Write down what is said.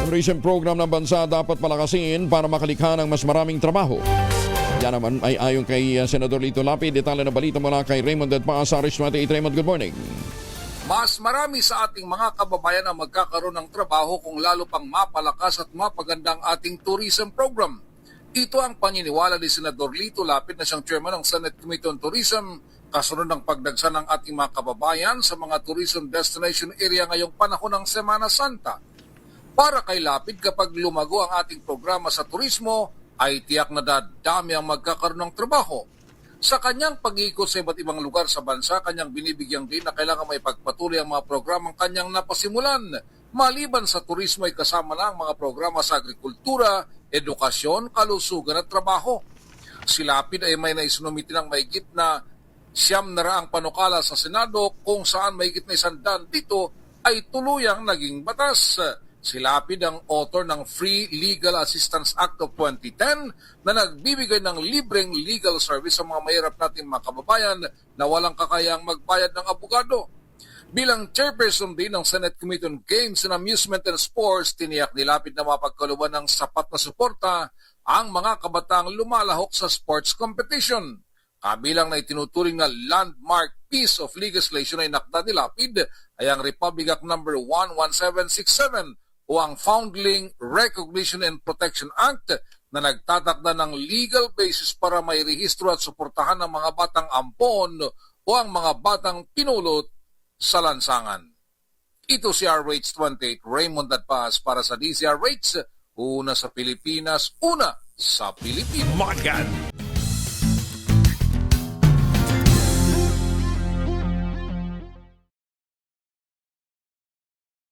tourism program ng bansa dapat palakasin para makalikha ng mas maraming trabaho. Yan naman ay ayon kay Senador Lito Lapid. Detalye na balita mula kay Raymond Dedpaas, RH28. Raymond, good morning. Mas marami sa ating mga kababayan ang magkakaroon ng trabaho kung lalo pang mapalakas at mapaganda ang ating tourism program. Ito ang paniniwala ni Senador Lito Lapid na siyang chairman ng Senate Committee on Tourism kasunod ng pagdagsa ng ating mga kababayan sa mga tourism destination area ngayong panahon ng Semana Santa. Para kay Lapid, kapag lumago ang ating programa sa turismo, ay tiyak na dadami ang magkakaroon ng trabaho. Sa kanyang pag-iikot sa iba't ibang lugar sa bansa, kanyang binibigyang din na kailangan may pagpatuloy ang mga programang kanyang napasimulan. Maliban sa turismo ay kasama na ang mga programa sa agrikultura, edukasyon, kalusugan at trabaho. Si Lapid ay may naisunumiti ng mahigit na 900 panukala sa Senado kung saan mahigit na 100 dito ay tuluyang naging batas. Si Lapid ang author ng Free Legal Assistance Act of 2010 na nagbibigay ng libreng legal service sa mga mahirap nating mga kababayan na walang kakayang magbayad ng abogado. Bilang chairperson din ng Senate Committee on Games and Amusement and Sports, tiniyak ni Lapid na mapagkalooban ng sapat na suporta ang mga kabataang lumalahok sa sports competition. Kabilang na itinuturing na landmark piece of legislation ay nakda ni Lapid ay ang Republic Act No. 11767 o ang Foundling Recognition and Protection Act na nagtatakda ng legal basis para may rehistro at suportahan ng mga batang ampon o ang mga batang pinulot sa lansangan. Ito si RH28 Raymond Dadpaas para sa DZRH, una sa Pilipinas, una sa Pilipinas. Magan